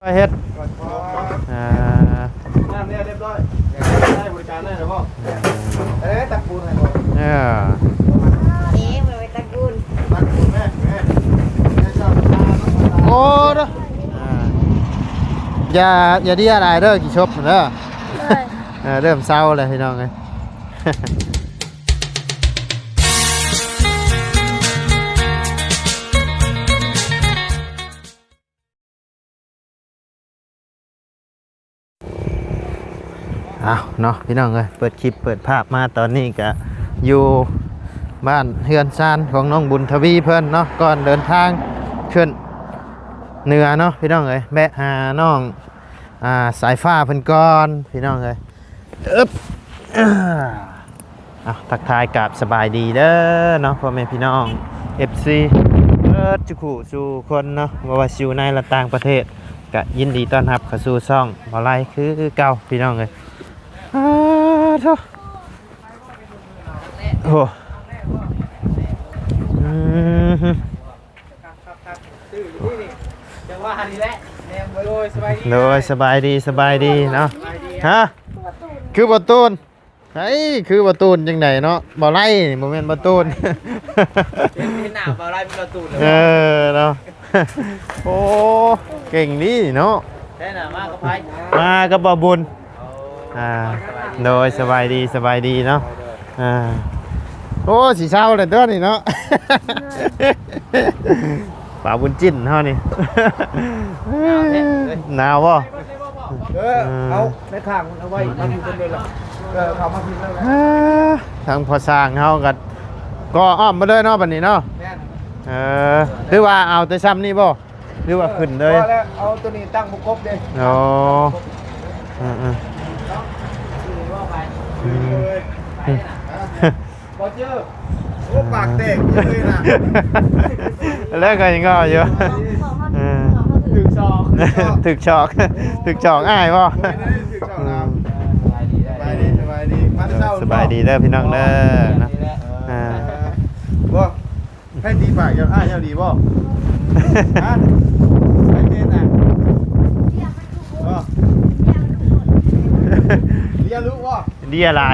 เฮ็ดน้ำเนี่ยเรียบร้อยได้บริการได้หรือเปล่าตักปูนให้บ่ไปตะกุนตักปูนแม่โอ้เด้ออย่าดีอะไรเด้อกี่ชบเด้อเริ่มเศร้าเลยพี่น้องเอ้ยเอาเนาะพี่น้องเอ้ยเปิดคลิปเปิดภาพมาตอนนี้ก็อยู่บ้านเฮือนซานของน้องบุญทวีเพิ่นเนาะก่อนเดินทางขึ้นเหนือเนาะพี่น้องเอ้ยแบะหาน้องสายฟ้าเพิ่นก่อนพี่น้องเอ้ยเอาทักทายกับสบายดีเด้อเนาะพ่อแม่พี่น้อง FC จุกุสู่คนเนาะว่าอยู่ในและต่างประเทศก็ยินดีต้อนรับเข้าสู่ช่องบ่ไลคือเก่าพี่น้องเอ้ยโอ้โดยสบายดีเนาะฮะคือบ่ตูนเฮ้ยคือบ่ตูนจังไดเนาะบ่ไล่บ่แม่นบ่ตูนเป็นหน้าบ่ไล่เป็นประตูเนาะโอ้เก่งนี่เนาะแค่น่ะมากับไผมากับบ่บุญโดยสบายดีเนาะโอ้สีเศร้าเลยเด้อนี่เนาะป่าบุญจิ้นเฮานี่หนาวบ่เอาในข้างเอาไว้มาอยู่คนเดียวละเขามาพิมพ์แล้วทางพอสร้างเฮาก็อ้อมมาเลยเนาะบัดนี้เนาะหรือว่าเอาแต่ซ้ำนี่บ่หรือว่าขึ้นเลยเอาตัวนี้ตั้งบุกบเด้อ๋อบ่เจอโอ้ปากแตกเลยนะแล้วก็ยังก็อยู่ถึกชอกอ้ายบ่สบายดีเด้อพี่น้องเด้อนะบ่ให้ดีปากอ้ายเจ้าดีบ่ฮะให้เต้นน่ะบ่เรียนรู้บ่เดียหลา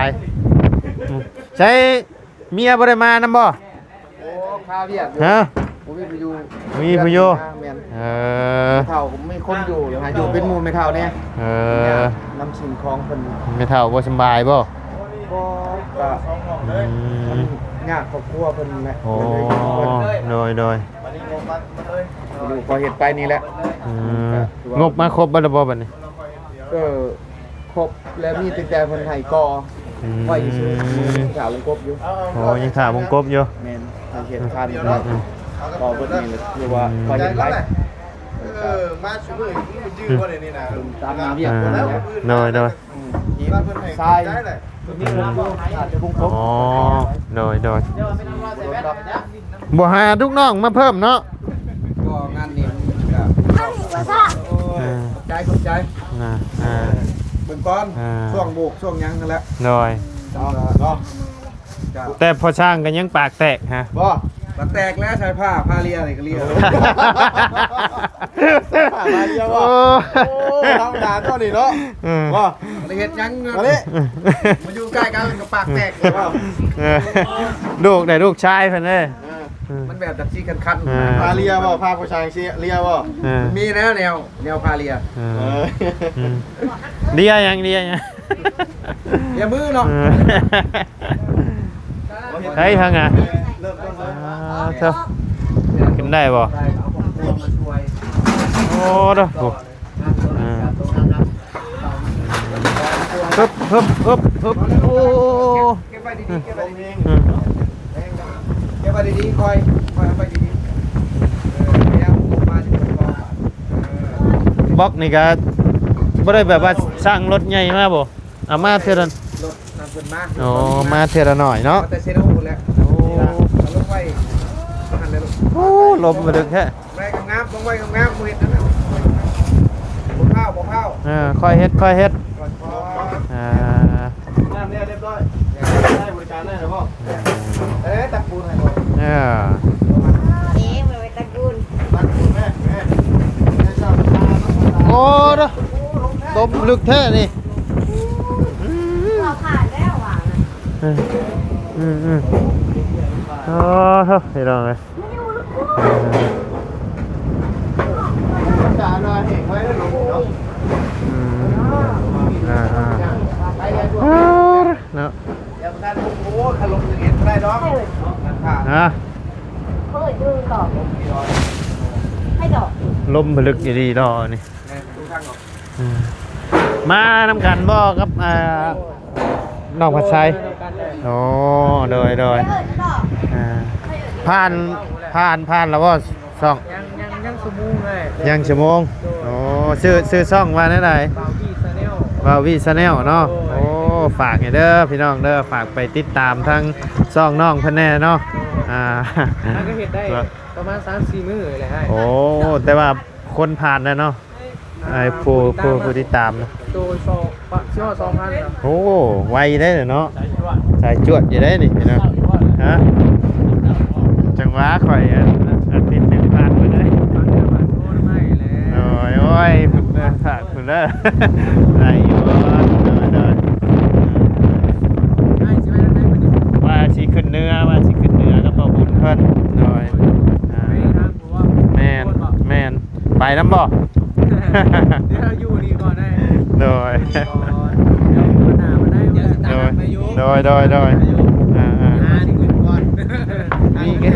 ยใช้เมียบ่ได้มานำบ่โอ้พาเวียดฮะผมมีผู้อยู่เฒ่าผมไม่คนอยู่หาอยู่เป็นหมู่ไม่เฒ่าแน่นำสิ่งของเพิ่นไม่เฒ่าบ่สบายบ่ก็ยากครอบครัวเพิ่นแหละโอ้โดยอยู่พอเฮ็ดไปนี่แหละงบมาครบบ่ล่ะบ่บัดนี้ครบแล้วมีติดแต่เพิ่นให้ก่อไว้ซื่อถาวงกบอยู่โอ้ยังถาวงกบอยู่แม่นเฮ็ดคันก็เพิ่นนี่คือว่าพอเฮ็ดไปมาช่วยมันยื้อบ่ได้นี่นะตามน้ำเรียกคนแล้วโดยทรายมีเงินบ่อาจจะบุ้งครบอ๋อโดยบ่หาลูกน้องมาเพิ่มเนาะก็งานนี้ก็ขอบใจเบิ่งก่อนช่วงโบกช่วงยังนั่นแหละโดยแต่พอช่างก็ยังปากแตกฮะบ่ปากแตกแล้วใช้ผ้าเลียอะไรก็เลียมาเลียบ่ธรรมดาตัวนี้เนาะบ่ได้เฮ็ดยังมาอยู่ใกล้กันก็ปากแตกบ่ลูกชายเพิ่นเด้มันแบบจักซี่คันพาเลียบ่พาผู้ชายเลียบ่มีแล้วแนวพาเลียเลียยังเลียมือเนาะเฮ้ยทางอ่ะเธอขึ้นได้บ่โอ้เด้อฮึบโอ้เก็บไปดีๆคอยเอาไปดีๆแล้วมาที่บ่บล็อกนี่ก็บ่ได้แบบว่าสร้างรถใหญ่มาบ่เอามาเท่านั้นรถนำเพิ่นมาอ๋อมาเท่าละหน่อยเนาะแต่เซโน่แล้วโอ้ลงไว้หันเลยลูกโอ้ลมมาดึกแท้ไว้งามต้องไว้งามบ่เฮ็ดนั่นน่ะบ่เผาค่อยเฮ็ดน้ำเนี่ยเรียบร้อยได้บริการได้หรือเปล่าตักปูนให้บ่ไปตะกุนตักปูนแม่ ลมลึกแท้นี่ เราผ่านแล้วอ่ะ โอ้เห็นไหม จ่าหน่อยเห็นไว้แล้วหลงเนาะ เนาะ อย่าการโอ้ขลุ่มอย่างเงี้ยได้ดอกนั่นค่ะ ฮะ เฮ้ยดึงต่อให้ดอก ลมผลึกอยู่ดีรอนี่ ในทุกทางหรอก มาน้ำกันบ่กับน้องผัดไทยโอ้โดย ให้เอิญดอก ผ่านแล้วว่าซ่อง ยังสมูเลย ยังชั่วโมงโอ้ซื้อซ่องมาได้ไหน บาวี่ซาเนล วาวีชาแนลเนาะโอ้ฝากให้เด้อพี่น้องเด้อฝากไปติดตามทั้งซ่องน้องเพิ่นแน่เนาะนั่นก็เห็นได้ประมาณ 3-4 มื้อเลยฮะ โอ้แต่ว่าคนผ่านแล้วเนาะไอ้ผู้ติดตามเนาะ โดยชื่อว่า2,000ครับ โอ้ไวได้เลยเนาะสายจวดอยู่ได้นี่พี่น้องฮะจังหวะข่อยอาทิตย์หนึ่งผ่านไปเลยโอ้ยคุณเด้อฝากคุณเด้อได้อยู่บ่ได้ว่าสิขึ้นเนื้อก็พอบุญเพิ่นหน่อยแม่นไปน้ำบ่ เดี๋ยวอยู่นี่ก่อนได้ โดย เดี๋ยวปัญหามันได้โดยนี่เงินก่อน นี่ก็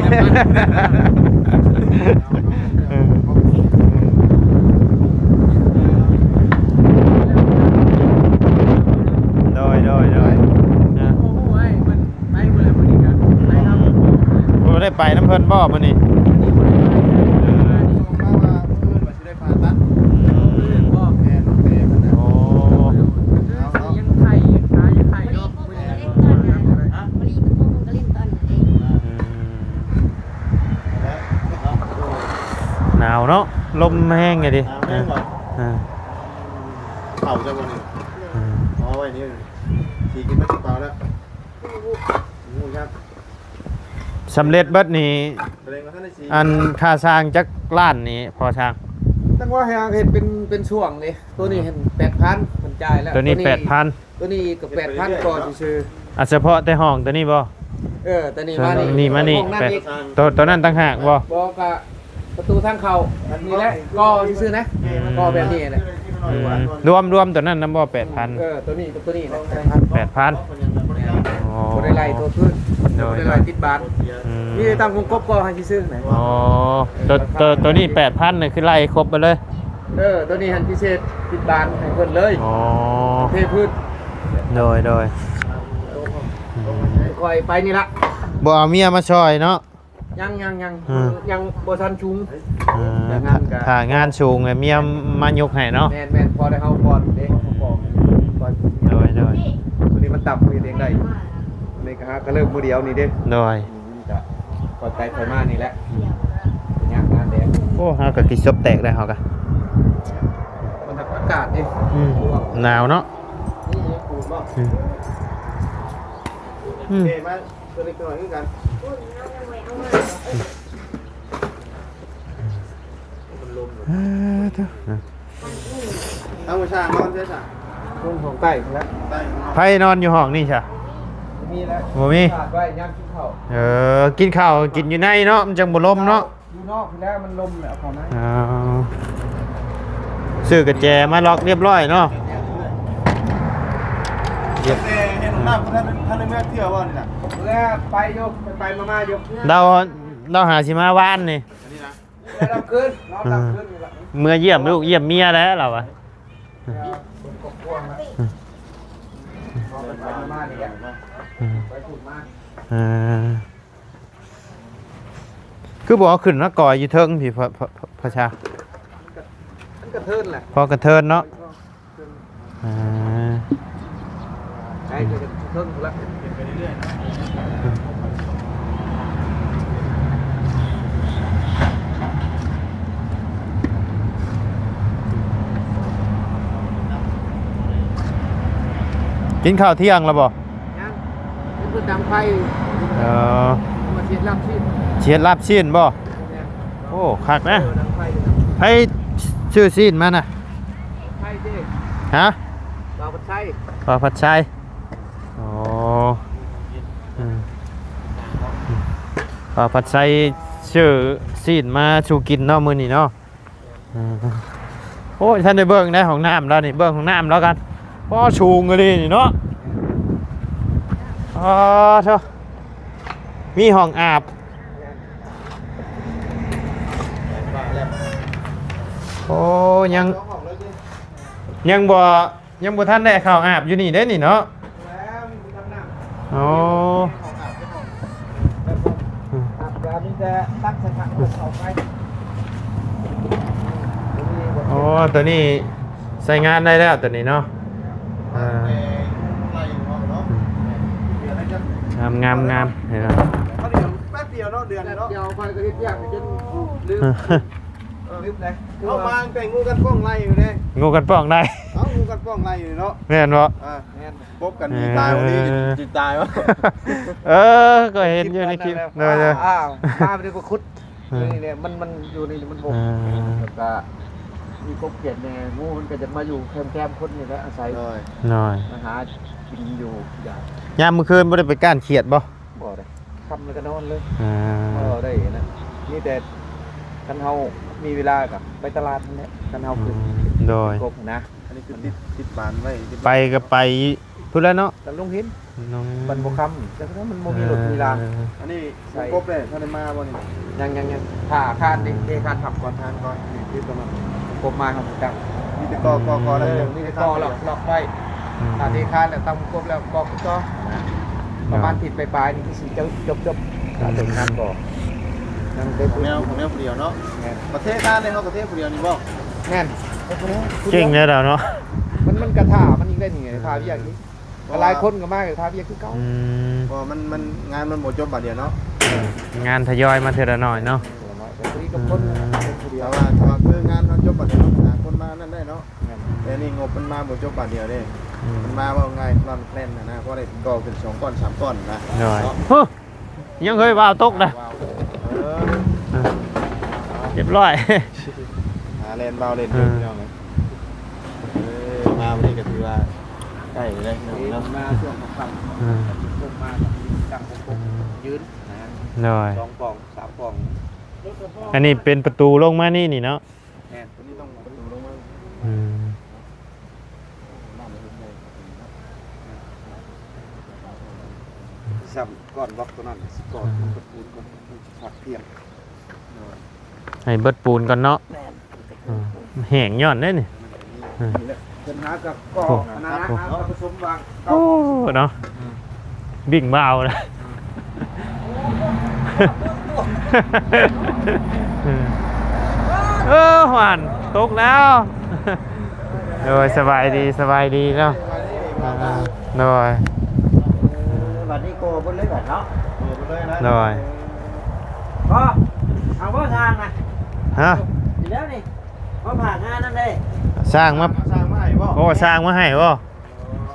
โดยโอ้โหไอ้มันไปหมดแล้วมื้อนี้กันไปครับ โอ้ได้ไปน้ำเพิ่นบ่มื้อนี้ โอ้ ยังไข่เนาะ เล่นตอนนั้นบริกรก็เล่นตอนนั้นเอง หนาวเนาะลมแห้งไงดิ เผาจะวันนี้อ๋อไว้นี่สีกินไม่ติดเปล่าแล้วงูครับ สำเร็จเบิดนี่ แสดงว่าท่านได้สี อันค่าสร้างจักล้านนี่พอช่าง ตั้งว่าให้เห็นเป็นช่วงเลยตัวนี้เห็น8,000มันจ่ายแล้ว ตัวนี้ 8,000 ตัวนี้กับ8,000ก่อนซื่อ อ่ะเฉพาะแต่ห้องตัวนี้บ่ ตัวนี้มานี่ มานี่ ห้องนั่นอีก ตัวนั้นต่างหากบ่ บอกกะประตูทางเข้านี่แหละก็ซื่อๆนะก็แบบนี้แหละ รวมตัวนั้นนำบ่ 8,000 ตัวนี้กับตัวนี้นะ 8,000อ๋อ บ่ได้ไล่ตัวพื้นบ่ได้ไล่ติดบานนี่ตั้งวงกบก็ให้ซื่อๆไหน อ๋อตัวนี้ 8,000นี่คือไล่ครบไปเลย ตัวนี้หันพิเศษติดบานให้เพิ่นเลย อ๋อ เทพื้น โดย คอยไปนี่ละ บ่เอาเมียมาช่วยเนาะ ยังบ่ทันชุง ถ้างานสูงไอ้เมียมายกให้เนาะ แม่นพอได้เฮาก่อนเด้ก่อนตัวนี้มันต่ำมือเองได้นี่ก็ฮะก็เริ่มมือเดียวนี่เด้ โดย จะกดใจไฟมานี่แหละยากงานแดง โอ้เฮาก็กินซบแตกได้เฮาก็ มันอากาศนี่ หนาวเนาะ นี่ปูนบ่ อืม เทมาตัวเล็กตัวน้อยขึ้นกัน เอามาช่างนอนเสียช่าง รุ่นของไก่แล้ว ได้ ไผนอนอยู่ห้องนี่จ้ะ มีแล้ว บ่มี ขาดไว้ย่างกินข้าว กินข้าวกินอยู่ในเนาะมันจังบ่ลมเนาะ อยู่นอกแล้วมันลมแล้วเขานะ ซื้อกระแจมาล็อกเรียบร้อยเนาะ เห็นน้ำท่านได้แม่เที่ยวว่านี่นะ แล้วไปโยไปมาโย เราหาสิมาว่านนี่ อันนี้นะ แล้วเราขึ้นนอนหลับขึ้นนี่แหละ เมื่อเยี่ยมลูกเยี่ยมเมียแล้วเราอะ ไปมานี่แหละไปถูกมาก คือบอกว่าขึ้นนักก่อยอยู่เทิงพี่พระชา มันกระเทินแหละ พอกระเทินเนาะ ใช่จะเทินแล้ว ไปเรื่อยๆ กินข้าวเที่ยงแล้วบ่ ยังเป็นคนดังไฟ มาเชียร์ลำชีพ เชียดลาบซีนบ่โอ้คักนะ ดังไฟ ให้ชื่อซีนมาน่ะ ไฟเด้ ฮะ เราพัดใช้ ปลาผัดชัยอ๋อปลาผัดชัยชื่อซีนมาชูกินเนาะมื้อนี้เนาะโอ้ยท่านได้เบิ่งได้ของน้ำแล้วนี่เบิ่งของน้ำแล้วกันพ่อชูงเลยนี่เนาะอ๋อเถอะมีห้องอาบโอ้ยังบ่ท่านได้เข้าอาบอยู่นี่เด้นี่เนาะโอ้ แบบนี้จะตั้งสถานเอาไป โอ้ตัวนี้ใช้งานได้แล้วตัวนี้เนาะงามเห็นไหม เขาเดี๋ยวแป๊บเดียวเนาะเดือนเนาะ เดี๋ยวไปก็เรียกยากจนลืมลืมเลย เอามาแต่งูกันป้องไล่อยู่เนี่ย งูกันป้องได้ เอางูกันป้องไล่อยู่เนาะ แม่นบ่ แม่นพบกันมีตายวันนี้จิตตายวะ ก็เห็นอยู่ในคลิปเลย อ้าวมาไปดูกคุดนี่เนี่ยมันอยู่นี่มันบกแล้วก็มีกบเขียดเนี่ยงูมันก็จะมาอยู่แคมคนนี่แหละอาศัย เลย หน่อย มาหากินอยู่อย่าง ยามมื้อคืนบ่ได้ไปก้านเขียดบ่ บ่ได้ทำแล้วก็นอนเลย อ่า ได้นะนี่แต่กันเฮามีเวลากับไปตลาดนั่นแหละกันเฮาคือ โดย กบนะ อันนี้คือติดบานไว้ ไปก็ไปพุ่นแล้วเนาะ กันลงหิน น้อง บันบกคำแต่ถ้ามันโมมีรถมีลา อันนี้กบเลยถ้าได้มาบ่นี่ ยังผ่าคาดดิคาดทำก่อนทานก่อนนี่ที่ประมาณกบมาครับจัง มีแต่กอแล้ว นี่ก็หลอกไว้ถ้าที่คาดแล้วตั้งกบแล้วก็ประมาณผิดปลายนี่คือสิจบถึงงานบ่นั่นเป็น ของแนวผู้เดียวเนาะประเทศชาติในเขาประเทศผู้เดียวนี่บ่ แน่น เก่งแล้วเนาะ มันกระถามันอีกได้นี่ไงทาเวียกนี้หลายคนก็มากเลยทาเวียกคือเก่า บ่มันงานมันบ่จบบาดเดียวเนาะ งานทยอยมาเทื่อละหน่อยเนาะ แต่ทีกับคนคนเดียว แต่ว่าคืองานมันจบบาดเดียวหาคนมานั่นได้เนาะแต่นี่งบมันมาบ่จบบาดเดียวเด้มันมาว่าง่ายนอนแน่นนะเพราะได้ก่อขึ้น2ก้อน3ก้อนนะ หน่อยยังเคยว่าเอาตกนะ เรียบร้อย หาเลนเบาเลนเดียวพี่น้องเลยมาวันนี้ก็ถือว่าใกล้เลยเนาะ มาช่วงค่ำพวกมาจังพวกยืนนะ หน่อย 2ปอง3ปอง อันนี้เป็นประตูลงมานี่เนาะ แน่ วันนี้ต้องดูลงมา ซ้ำก่อนบล็อกตัวนั้นก่อนมันปูนก่อนผักเพียง ให้เบิดปูนก่อนเนาะแห้งย้อนได้นี่ ปัญหากับกองนะผสมวาง โอ้เนาะบิ่งเบานะหวานตกแล้วโดยสบายดีเนาะโดย วันนี้โกบนเลยแบบเนาะ โดย ก็เอาว่าทางนะ ฮะ ดีแล้วนี่มาผ่านงานนั่นเลย สร้างมา สร้างมาให้บ่ โอ้สร้างมาให้บ่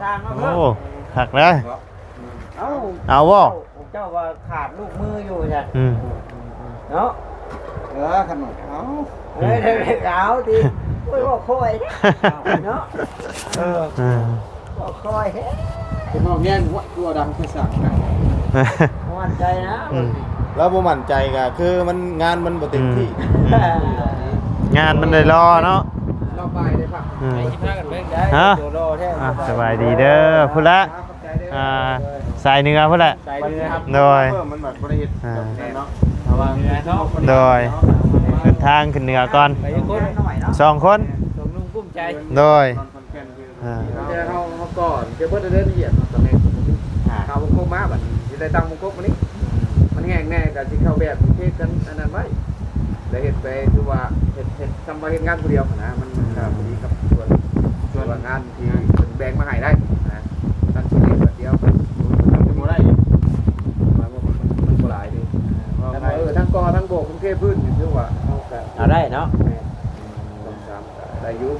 สร้างมา โอ้ เพิ่ม หักเลย เอา บ่ เจ้าว่าขาดลูกมืออยู่ใช่ เนาะขนมเอาเฮ้ยเอาดิโอ้ยบอกคอยเนาะบอกคอยเป็นน้องแง่หัวตัวดำคือสั่งนะมั่นใจนะ แล้วบ่มั่นใจก็คือมันงานมันบ่เต็มที่ งานมันได้รอเนาะ เราไปได้ปะไปยิบหน้ากันเบิ่งได้ ฮะ โดโลแท้ สบายดีเด้อพุ่นละสายเนื้อพุ่นละ ใส่เนื้อครับ โดย มันแบบบ่ได้เฮ็ดเนาะ ระวังเนื้อเนาะ โดยเดินทางขึ้นเหนือก่อน ไปยังคนหน่อยเนาะ 2 คน ส่งนุ่งกุ้มใจ โดย นอนคอนแกนคือ เดี๋ยวเขาก่อนเดี๋ยวเพิ่นจะเดินเหยียบตอนนี้ข้าวมงกุฎมาบัดจะได้ตั้งมงกุฎมานี้มันแห้งแน่กับที่เข้าแบบเทศกันอันนั้นไว้แล้วเห็ดไปคือว่าเห็ดทำมาเห็ดงานคนเดียวนะมันพอดีกับส่วนงานที่เป็นแบ่งมาให้ได้นะท่านช่วยแบบเดียวมัน บ่ได้ มันโบราณดีทั้งกอทั้งโบกทั้งเทพื้นอยู่ที่ว่า เอาได้เนาะ ได้ยุ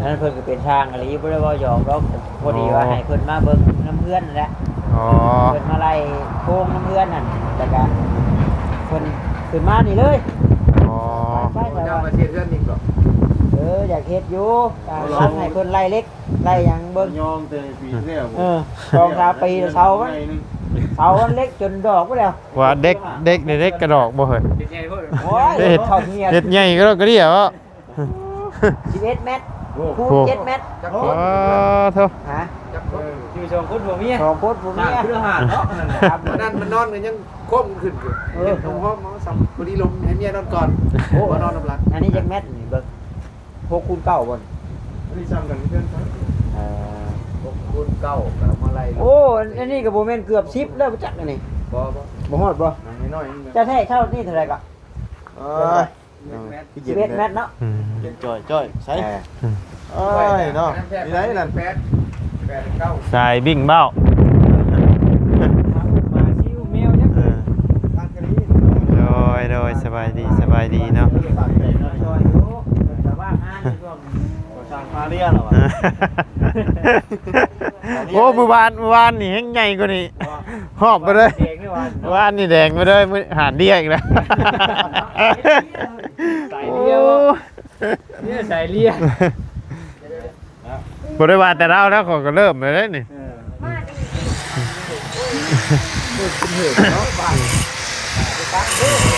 นั่นเพิ่นก็เป็นทางอะไรบ่ได้ว่าหยอกดอกพอดีว่าให้เพิ่นมาเบิ่งน้ำเพื่อนนั่นแหละ อ๋อ เพิ่นมาไล่โค้งน้ำเพื่อนนั่นแล้วก็เพิ่นขึ้นมานี่เลย อ๋อ ไปแต่ จะ ว่า มาเชียร์เพื่อนอีกหรอ เออ อยากเฮ็ดอยู่ทำให้เพิ่นไล่เล็กไล่หยังเบิ่ง ยอมแต่ปีแล้ว 2-3 ปีเสามันเล็กจนดอกบ่แล้ว ว่าเด็กเด็กกระดอกบ่เฮ้ย เป็นไงพ่อ โอ้ยเข้าเงียบ เฮ็ดใหญ่ก็เดียวะ 11 เมตรคูณ7 เมตร จัก อ๋ ค อน เถอะ ฮะ จักคนอยู่สองคนผัวเมีย 2คนผม หน้า เนี่ย เพื่อหาเนาะนั่นมันนอนกันยังโค้งขึ้นอยู่ตรงห้องซ้ำพอดีลมให้เมียนอนก่อนโอ้นอนน้ำหลัง อันนี้จักเมตรนี่เบิ่ง6คูณ9บ่น นี่ซ้ำกันเพื่อนครับ คุณเก้ากับมาไล่ โอ้อันนี้ก็บ่แม่นเกือบ10แล้วจักอันนี้ บ่ บ่ฮอดบ่ น้อย จะแท้เท่านี่เท่าไหร่ก็ เอ้ย 11 เมตรเนาะ อืม เย็นจ่อยใช่เอ้ยเนาะนี่ไหนนั่น 8 9 สายบิ่งเบ้า มาซิวแมวจัก เออโดยสบายดีเนาะ ซอยอยู่แต่ว่างานช่วง สร้างมาเรียนหรอวะ โอ้เมื่อวานนี่แห้งใหญ่กว่านี้หอบไปเลย เด็กนี่ว่า เมื่อวานนี่แดงไปเลยมื้อหาดเดียอีกแล้ว ใส่เลี้ยวเนี่ยใส่เลี้ยว บริวารแต่เราแล้วเขาก็เริ่มเลยนี่ มาดิ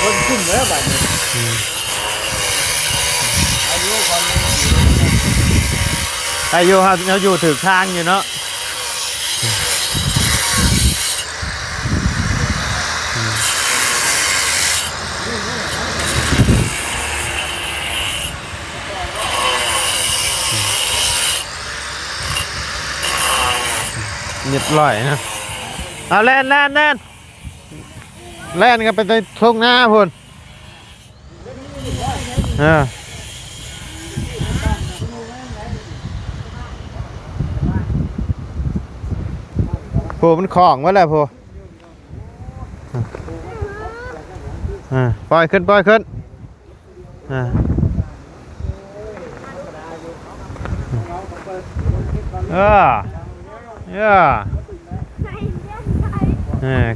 คนขึ้นแล้วบัดนี้ อายุเราอยู่ถึงทางอยู่เนาะเรียบร้อยนะเอาแล่นแล่นกันไปในทุ่งหน้าพุ่นผู้มันของไว้แล้วผู้ปล่อยขึ้น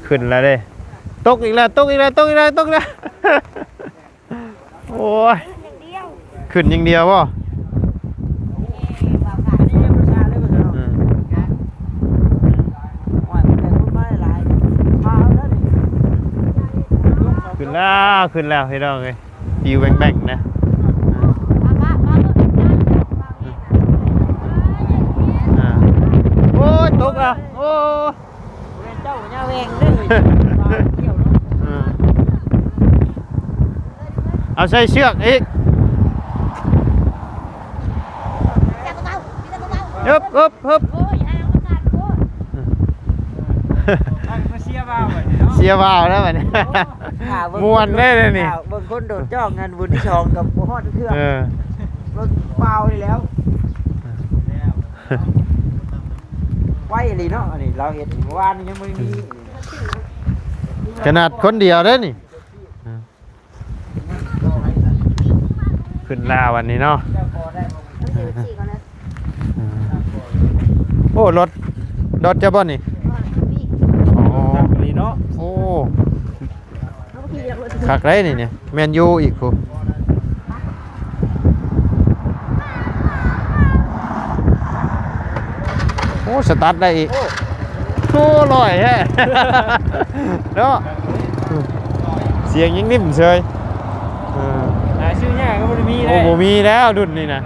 ขึ้นแล้วเด้ตกอีกแล้วโอ้ย อย่างเดียว ขึ้นอย่างเดียวบ่ อันนี้ยังประชาเลยบ่เนาะว่ามันเป็นคนมาหลายพาแล้วนี่ ขึ้นแล้วให้น้องเลยปิวแบ่งๆนะ โอ้ยตกอ่ะโอ้ เป็นเจ้าหน้าแวงเลยมาเที่ยวเนาะ เอาใส่เชือกอีก จับเบาจับเบา ฮึบ โอ้ยห่างกันโอ้ย มาเชียร์บ่าวเนาะ เสียบ่าวแล้วมันมวนได้เลยนี่ เบิ่งคนโดดจ้องงานบุญที่ชองกับบ่ฮอดเครื่อง เออ รถเปล่าเลยแล้วไว้เลยเนาะอันนี้เราเห็นเมื่อวานยังไม่มี ขนาดคนเดียวเด้อนี่ขึ้นลาวันนี้เนาะ เดี๋ยวฉีกก่อนนะ โอ้รถจะบ่นี่ พี่ อ๋อ ลีเนาะ โอ้ เอาพี่เรียกรถ คักได้นี่เนี่ยแมนยูอีกผู้โอ้สตาร์ทได้อีกโอ้ลอยแฮะ เนาะเสียงยิ่งนิ่มเฉยเออ หาชื่อเนี่ยก็ไม่ได้มี โอ้โหมีแล้วดุนนี่นะ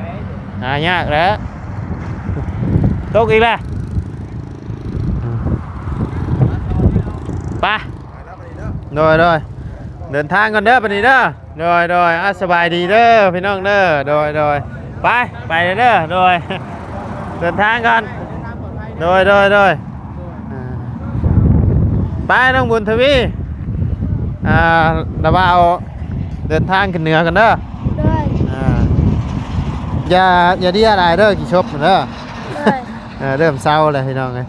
หายากแล้วตกอีกแล้วไปโดยเดินทางกันเด้อปนี้เด้อโดยสบายดีเด้อพี่น้องเด้อโดยไปเด้อโดยเดินทางกันโดยไปน้องบุญทวีระบาเดินทางขึ้นเหนือกันเด้อ เลย อย่าดีอะไรเด้อกี่ชบเด้อ เลย เริ่มเศร้าเลยพี่น้องเลย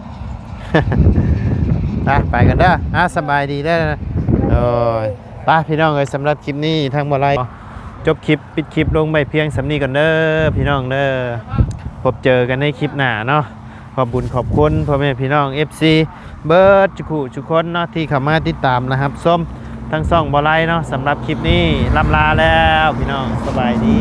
ไปกันเด้อสบายดีเด้อโอ้ยไปพี่น้องเลยสำหรับคลิปนี้ทั้งหมดไรจบคลิปปิดคลิปลงไปเพียงสำนีกันเด้อพี่น้องเด้อพบเจอกันในคลิปหน้าเนาะขอบบุญขอบคุณพ่อแม่พี่น้อง FC เบิร์ดจุกคนเนาะที่เข้ามาติดตามนะครับส้มทั้งสองบอลไลเนาะสำหรับคลิปนี้ลำลาแล้วพี่น้องสบายดี